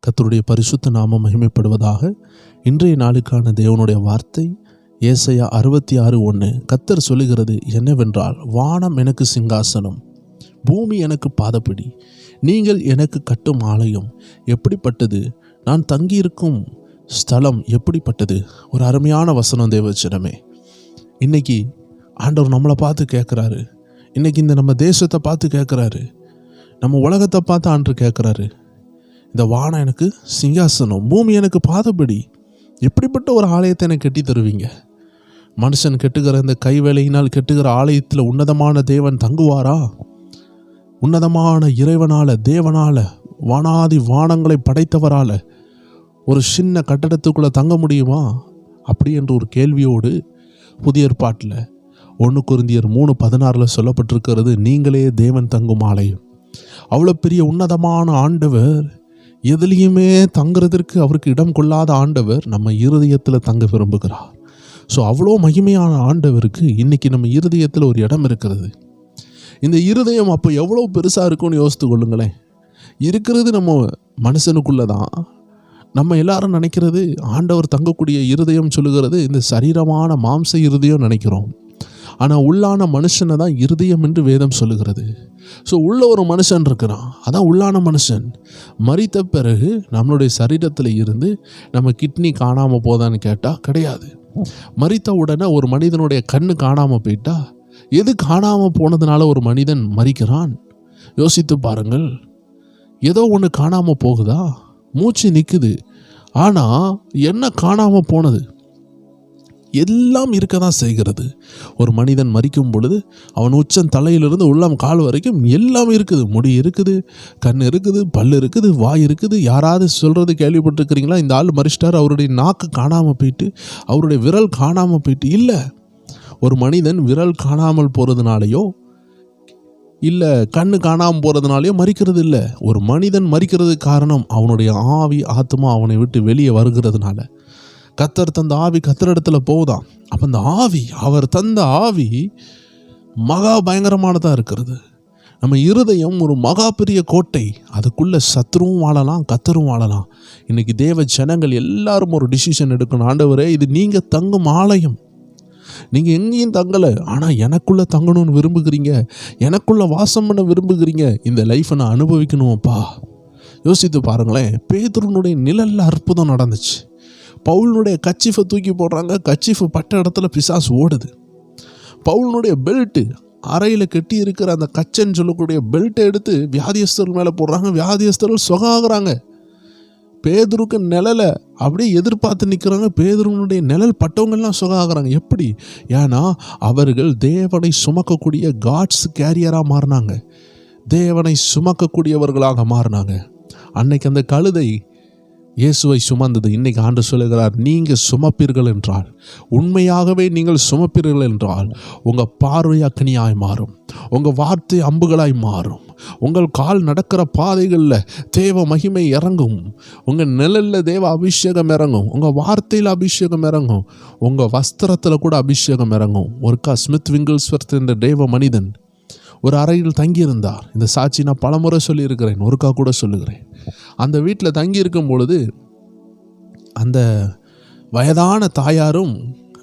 கர்த்தருடைய பரிசுத்த நாமம் மகிமைப்படுவதாக. இன்றைய நாளுக்கான தேவனுடைய வார்த்தை ஏசாயா 66:1. கர்த்தர் சொல்லுகிறது என்னவென்றால், வானம் எனக்கு சிங்காசனம், பூமி எனக்கு பாதப்படி, நீங்கள் எனக்கு கட்டும் ஆலயம் எப்படிப்பட்டது, நான் தங்கியிருக்கும் ஸ்தலம் எப்படிப்பட்டது. ஒரு அருமையான வசனம் தேவச்சனமே. இன்னைக்கு ஆண்டவர் நம்மளை பார்த்து கேட்குறாரு. இன்னைக்கு இந்த நம்ம தேசத்தை பார்த்து கேட்குறாரு. நம்ம உலகத்தை பார்த்து ஆண்டவர் கேட்குறாரு, இந்த வானம் எனக்கு சிங்காசனம், பூமி எனக்கு பாதப்படி, எப்படிப்பட்ட ஒரு ஆலயத்தை எனக்கு கட்டி தருவீங்க. மனுஷன் கெட்டுகிற இந்த கைவேலையினால் கெட்டுகிற ஆலயத்தில் உன்னதமான தேவன் தங்குவாரா? உன்னதமான இறைவனால, தேவனால, வானாதி வானங்களை படைத்தவரால ஒரு சின்ன கட்டடத்துக்குள்ளே தங்க முடியுமா? அப்படி என்ற ஒரு கேள்வியோடு புதிய ஏற்பாட்டில் 1 கொரிந்தியர் 3:16 சொல்லப்பட்டிருக்கிறது, நீங்களே தேவன் தங்கும் ஆலயம். அவ்வளோ பெரிய உன்னதமான ஆண்டவர், எதுலேயுமே தங்குறதற்கு அவருக்கு இடம் கொள்ளாத ஆண்டவர் நம்ம இருதயத்தில் தங்க விரும்புகிறார். ஸோ அவ்வளோ மகிமையான ஆண்டவருக்கு இன்றைக்கி நம்ம இருதயத்தில் ஒரு இடம் இருக்கிறது. இந்த இருதயம் அப்போ எவ்வளோ பெருசாக இருக்கும்னு யோசித்து கொள்ளுங்களேன். இருக்கிறது நம்ம மனுஷனுக்குள்ளே தான். நம்ம எல்லாரும் நினைக்கிறது ஆண்டவர் தங்கக்கூடிய இருதயம் சொல்லுகிறது இந்த சரீரமான மாம்ச இருதயம் நினைக்கிறோம். ஆனால் உள்ளான மனுஷனை தான் இருதயம் என்று வேதம் சொல்லுகிறது. ஸோ உள்ள ஒரு மனுஷன் இருக்கிறான், அதான் உள்ளான மனுஷன். மரித்த பிறகு நம்மளுடைய சரீரத்தில் இருந்து நம்ம கிட்னி காணாமல் போதான்னு கேட்டால் கிடையாது. மரித்த உடனே ஒரு மனிதனுடைய கண்ணு காணாமல் போயிட்டா, எது காணாமல் போனதுனால ஒரு மனிதன் மரிக்கிறான்? யோசித்து பாருங்கள். ஏதோ ஒன்று காணாமல் போகுதா? மூச்சு நிற்குது, ஆனால் என்ன காணாமல் போனது? எல்லாம் இருக்க தான் செய்கிறது. ஒரு மனிதன் மரிக்கும் பொழுது அவன் உச்சம் தலையிலிருந்து உள்ளம் கால் வரைக்கும் எல்லாம் இருக்குது. முடி இருக்குது, கண் இருக்குது, பல் இருக்குது, வாய் இருக்குது. யாராவது சொல்கிறது கேள்விப்பட்டிருக்கிறீங்களா? இந்த ஆள் மரிச்சிட்டார், அவருடைய நாக்கு காணாமல் போயிட்டு, அவருடைய விரல் காணாமல் போயிட்டு. இல்லை, ஒரு மனிதன் விரல் காணாமல் போகிறதுனாலையோ இல்லை கண்ணு காணாமல் போகிறதுனாலையோ மரிக்கிறது இல்லை. ஒரு மனிதன் மரிக்கிறதுக்கு காரணம் அவனுடைய ஆவி, ஆத்மா அவனை விட்டு வெளியே வருகிறதுனால. கர்த்தர் தந்த ஆவி கர்த்தர் இடத்துல போகுதான். அப்போ அந்த ஆவி, அவர் தந்த ஆவி மகா பயங்கரமானதாக இருக்கிறது. நம்ம இருதயம் ஒரு மகா பெரிய கோட்டை. அதுக்குள்ளே சத்துருவும் வாழலாம், கர்த்தரும் வாழலாம். இன்றைக்கி தேவ ஜனங்கள் எல்லாரும் ஒரு டிசிஷன் எடுக்கணும். ஆண்டவரே, இது நீங்கள் தங்கும் ஆலயம், நீங்கள் எங்கேயும் தங்கலை, ஆனால் எனக்குள்ளே தங்கணும்னு விரும்புகிறீங்க, எனக்குள்ளே வாசம் பண்ண விரும்புகிறீங்க. இந்த லைஃப்பை நான் அனுபவிக்கணும்ப்பா. யோசித்து பாருங்களேன். பேதுருனுடைய நிழலில் அற்புதம் நடந்துச்சு. பவுலினுடைய கச்சிஃபை தூக்கி போடுறாங்க, கச்சிஃபு பட்ட இடத்துல பிசாசு ஓடுது. பவுலினுடைய பெல்ட்டு, அறையில் கட்டி இருக்கிற அந்த கச்சன்னு சொல்லக்கூடிய பெல்ட்டை எடுத்து வியாதியஸ்தர்கள் மேலே போடுறாங்க, வியாதியஸ்தர்கள் சுகமாகறாங்க. பேதுருக்கு நிழலை அப்படியே எதிர்பார்த்து நிற்கிறாங்க. பேதுருனுடைய நிழல் பட்டவங்கள்லாம் சுகமாகறாங்க. எப்படி? ஏன்னா அவர்கள் தேவனை சுமக்கக்கூடிய காட்ஸ் கேரியராக மாறினாங்க, தேவனை சுமக்கக்கூடியவர்களாக மாறினாங்க. அன்னைக்கு அந்த கழுதை இயேசுவை சுமந்தது. இன்னைக்கு ஆண்டவர் சொல்லுகிறார், நீங்கள் சுமப்பீர்கள் என்றால், உண்மையாகவே நீங்கள் சுமப்பீர்கள் என்றால், உங்கள் பார்வை அக்னியாய் மாறும், உங்கள் வார்த்தை அம்புகளாய் மாறும், உங்கள் கால் நடக்கிற பாதைகளில் தேவ மகிமை இறங்கும், உங்கள் நிழலில் தேவ அபிஷேகம் இறங்கும், உங்கள் வார்த்தையில் அபிஷேகம் இறங்கும், உங்கள் வஸ்திரத்தில் கூட அபிஷேகம் இறங்கும். ஒருக்கா ஸ்மித் விங்கிள்ஸ்வர்த் என்ற தேவ மனிதன் ஒரு அறையில் தங்கியிருந்தார். இந்த சாட்சி நான் பலமுறை சொல்லியிருக்கிறேன், ஒருக்கா கூட சொல்லுகிறேன். அந்த வீட்டில் தங்கியிருக்கும் பொழுது அந்த வயதான தாயாரும்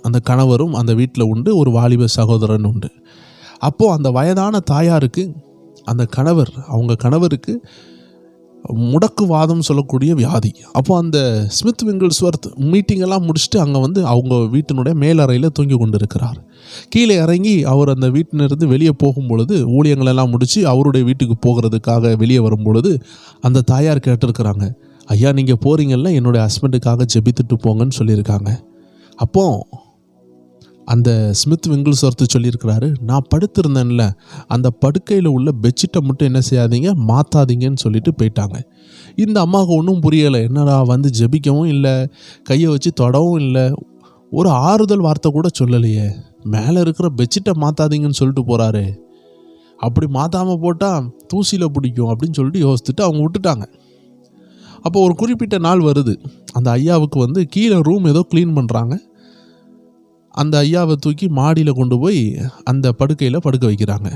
அந்த கணவரும் அந்த வீட்டில் உண்டு, ஒரு வாலிப சகோதரன் உண்டு. அப்போது அந்த வயதான தாயாருக்கு, அந்த கணவர், அவங்க கணவருக்கு முடக்குவாதம் சொல்லக்கூடிய வியாதி. அப்போ அந்த ஸ்மித் விங்கிள்ஸ்வர்த் மீட்டிங்கெல்லாம் முடிச்சுட்டு அங்கே அவங்க வீட்டினுடைய மேலறையில் தூங்கி கொண்டு இருக்கிறார். கீழே இறங்கி அவர் அந்த வீட்டிலிருந்து வெளியே போகும் பொழுது, ஊழியங்களெல்லாம் முடித்து அவருடைய வீட்டுக்கு போகிறதுக்காக வெளியே வரும் பொழுது அந்த தாயார் கேட்டிருக்கிறாங்க, ஐயா நீங்கள் போகிறீங்கல்ல, என்னுடைய ஹஸ்பண்டுக்காக ஜெபித்துட்டு போங்கன்னு சொல்லியிருக்காங்க. அப்போது அந்த ஸ்மித் விங்கிள்ஸ்வர்த் சொல்லியிருக்கிறாரு, நான் படுத்திருந்தேன்ல, அந்த படுக்கையில் உள்ள பெட்ஷீட்டை மட்டும் என்ன செய்யாதீங்க, மாற்றாதீங்கன்னு சொல்லிட்டு போயிட்டாங்க. இந்த அம்மாவுக்கு ஒன்றும் புரியலை. என்னடா ஜெபிக்கவும் இல்லை, கையை வச்சு தொடவும் இல்லை, ஒரு ஆறுதல் வார்த்தை கூட சொல்லலையே, மேலே இருக்கிற பெட்ஷீட்டை மாற்றாதீங்கன்னு சொல்லிட்டு போகிறாரு, அப்படி மாற்றாமல் போட்டால் தூசியில் பிடிக்கும் அப்படின்னு சொல்லிட்டு யோசிச்சுட்டு அவங்க விட்டுட்டாங்க. அப்போ ஒரு குறிப்பிட்ட நாள் வருது, அந்த ஐயாவுக்கு கீழே ரூம் ஏதோ க்ளீன் பண்ணுறாங்க. அந்த ஐயாவை தூக்கி மாடியில் கொண்டு போய் அந்த படுக்கையில் படுக்க வைக்கிறாங்க.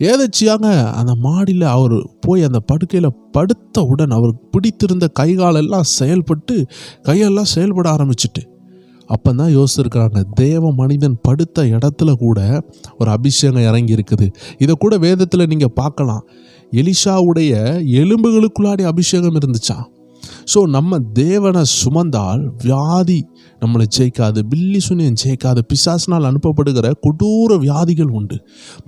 ஏதாச்சியாங்க அந்த மாடியில் அவர் போய் அந்த படுக்கையில் படுத்தவுடன் அவர் பிடித்திருந்த கைகாலெல்லாம் கையெல்லாம் செயல்பட ஆரம்பிச்சிட்டு அப்போ தான் யோசிச்சிருக்கிறாங்க, தேவ மனிதன் படுத்த இடத்துல கூட ஒரு அபிஷேகம் இறங்கி இருக்குது. இதை கூட வேதத்தில் நீங்கள் பார்க்கலாம். எலிஷாவுடைய எலும்புகளுக்குள்ளாடி அபிஷேகம் இருந்துச்சான். ஸோ நம்ம தேவனை சுமந்தால் வியாதி நம்மளை ஜெயிக்காது, பில்லி சுனியன் ஜெயிக்காது. பிசாசினால் அனுப்பப்படுகிற கொடூர வியாதிகள் உண்டு.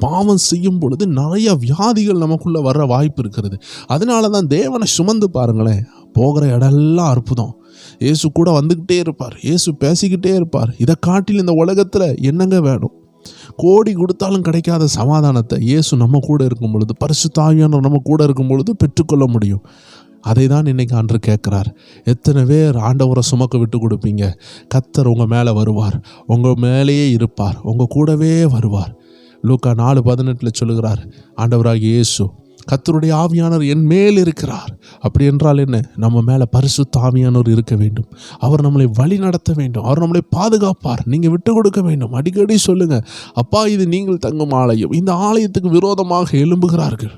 பாவம் செய்யும் பொழுது நிறைய வியாதிகள் நமக்குள்ளே வர்ற வாய்ப்பு இருக்கிறது. அதனால தான் தேவனை சுமந்து பாருங்களேன், போகிற இடமெல்லாம் அற்புதம். இயேசு கூட வந்துக்கிட்டே இருப்பார், இயேசு பேசிக்கிட்டே இருப்பார். இதை காட்டில் இந்த உலகத்தில் என்னங்க வேணும்? கோடி கொடுத்தாலும் கிடைக்காத சமாதானத்தை இயேசு நம்ம கூட இருக்கும் பொழுது, பரிசுத்த ஆவியானவர் நம்ம கூட இருக்கும் பொழுது பெற்றுக்கொள்ள முடியும். அதை தான் இன்றைக்கி ஆண்டவர் கேட்குறார். எத்தனை பேர் ஆண்டவரை சுமக்க விட்டு கொடுப்பீங்க? கர்த்தர் உங்கள் மேலே வருவார், உங்கள் மேலேயே இருப்பார், உங்கள் கூடவே வருவார். லூக்கா 4:18 சொல்லுகிறார் ஆண்டவராகிய இயேசு, கர்த்தருடைய ஆவியானவர் என் மேல் இருக்கிறார். அப்படி என்றால் என்ன? நம்ம மேலே பரிசுத்த ஆவியானவர் இருக்க வேண்டும். அவர் நம்மளை வழி நடத்த வேண்டும், அவர் நம்மளை பாதுகாப்பார். நீங்கள் விட்டு கொடுக்க வேண்டும். அடிக்கடி சொல்லுங்கள், அப்பா இது நீங்கள் தங்கும் ஆலயம். இந்த ஆலயத்துக்கு விரோதமாக எழும்புகிறார்கள்,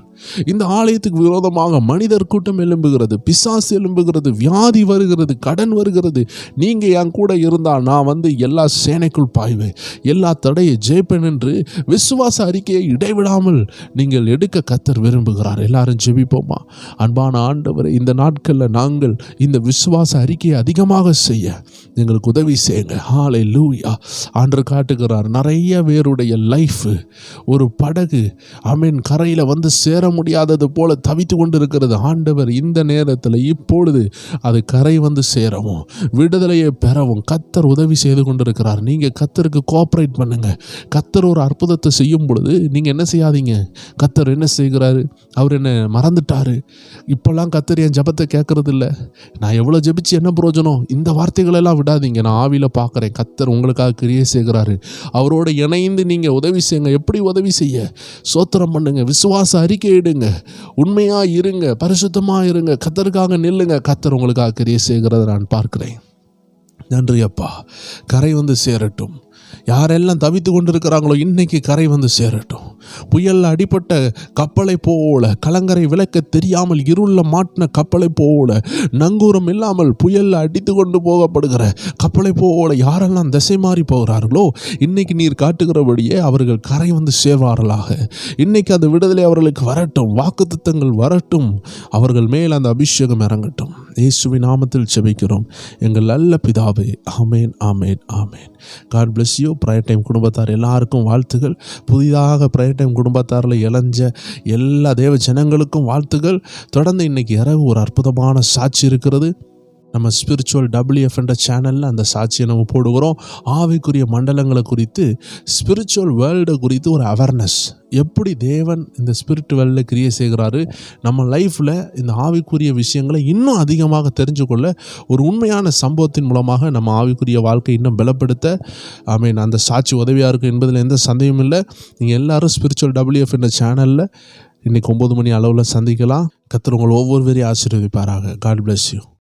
இந்த ஆலயத்துக்கு விரோதமாக மனிதர் கூட்டம் எழும்புகிறது, பிசாசு எழும்புகிறது, வியாதி வருகிறது, கடன் வருகிறது. நீங்கள் என் கூட இருந்தால் நான் எல்லா சேனைக்குள் பாய்வேன், எல்லா தடையை ஜெயிப்பேன் என்று விசுவாச அறிக்கையை இடைவிடாமல் நீங்கள் எடுக்க கர்த்தர் விரும்புகிறார். எல்லாரும் ஜெபிப்போமா? அன்பான ஆண்டவரே, இந்த நாட்களில் நாங்கள் இந்த விசுவாச அறிக்கையை அதிகமாக செய்ய எங்களுக்கு உதவி செய்யுங்க. ஹல்லேலூயா. ஆண்டவர் காட்டுகிறார், நிறைய பேருடைய லைஃப் ஒரு படகு கரையில் சேர முடியாதது போல தவித்து கொண்டு இருக்கிறது. ஆண்டவர் இந்த நேரத்தில் இப்பொழுது அது கரை சேரவும் விடுதலையை பெறவும் கர்த்தர் உதவி செய்து கொண்டிருக்கிறார். நீங்கள் கர்த்தருக்கு கோஆப்ரேட் பண்ணுங்க. கர்த்தர் ஒரு அற்புதத்தை செய்யும் பொழுது நீங்கள் என்ன செய்யாதீங்க. கர்த்தர் என்ன செய்கிறாரு? அவர் என்ன மறந்துட்டாரு? இப்போல்லாம் கர்த்தர் என் ஜெபத்தை கேட்கறது இல்லை, நான் எவ்வளோ ஜெபிச்சு என்ன பிரயோஜனம்? இந்த வார்த்தைகளெல்லாம் விடாதீங்க. நான் ஆவியில் பார்க்குறேன், கர்த்தர் உங்களுக்காக கிரியை செய்கிறாரு. அவரோட இணைந்து நீங்கள் உதவி செய்யுங்க. எப்படி உதவி செய்ய? ஸ்தோத்திரம் பண்ணுங்க, விசுவாச அறிக்கை இடுங்க, உண்மையா இருங்க, பரிசுத்தமா இருங்க, கர்த்தருக்காக நில்லுங்க. கர்த்தர் உங்களுக்காக கிரியை செய்கிறத நான் பார்க்கிறேன். நன்றி அப்பா. கரை சேரட்டும். யாரெல்லாம் தவித்து கொண்டிருக்கிறாங்களோ இன்னைக்கு கரை சேரட்டும். புயலில் அடிப்பட்ட கப்பலை போல, கலங்கரை விளக்க தெரியாமல் இருள மாட்டின கப்பலை போல, நங்கூரம் இல்லாமல் புயலில் அடித்து கொண்டு போகப்படுகிற கப்பலை போல யாரெல்லாம் திசை மாறி போகிறார்களோ இன்னைக்கு நீர் காட்டுகிறபடியே அவர்கள் கரை சேர்வார்களாக. இன்னைக்கு அந்த விடுதலை அவர்களுக்கு வரட்டும், வாக்குத்தத்தங்கள் வரட்டும், அவர்கள் மேல் அந்த அபிஷேகம் இறங்கட்டும். இயேசுவின் நாமத்தில் ஜெபிக்கிறோம் எங்கள் நல்ல பிதாவே. ஆமேன், ஆமேன், ஆமேன். God bless you. Prayer time குடும்பத்தார் எல்லாருக்கும் வாழ்த்துகள். புதிதாக ப்ரேயர் டைம் குடும்பத்தாரில் இளைஞ்ச எல்லா தேவ ஜனங்களுக்கும் வாழ்த்துகள். தொடர்ந்து இன்றைக்கி இரவு ஒரு அற்புதமான சாட்சி இருக்கிறது. நம்ம ஸ்பிரிச்சுவல் WF என்ற சேனலில் அந்த சாட்சியை நம்ம போடுகிறோம். ஆவிக்குரிய மண்டலங்களை குறித்து, ஸ்பிரிச்சுவல் வேர்ல்டை குறித்து ஒரு அவேர்னஸ், எப்படி தேவன் இந்த ஸ்பிரிட் வேர்ல்டில் கிரியை செய்கிறாரு, நம்ம லைஃப்பில் இந்த ஆவிக்குரிய விஷயங்களை இன்னும் அதிகமாக தெரிஞ்சுக்கொள்ள ஒரு உண்மையான சம்பவத்தின் மூலமாக நம்ம ஆவிக்குரிய வாழ்க்கை இன்னும் பலப்படுத்த அந்த சாட்சி உதவியாக இருக்கும் என்பதில் எந்த சந்தேகமும் இல்லை. நீங்கள் எல்லோரும் ஸ்பிரிச்சுவல் WF என்ற சேனலில் இன்றைக்கி 9 மணி அளவில் சந்திக்கலாம். கர்த்தர் உங்கள் ஒவ்வொருவரையும் ஆசீர்வதிப்பாராக. God bless you.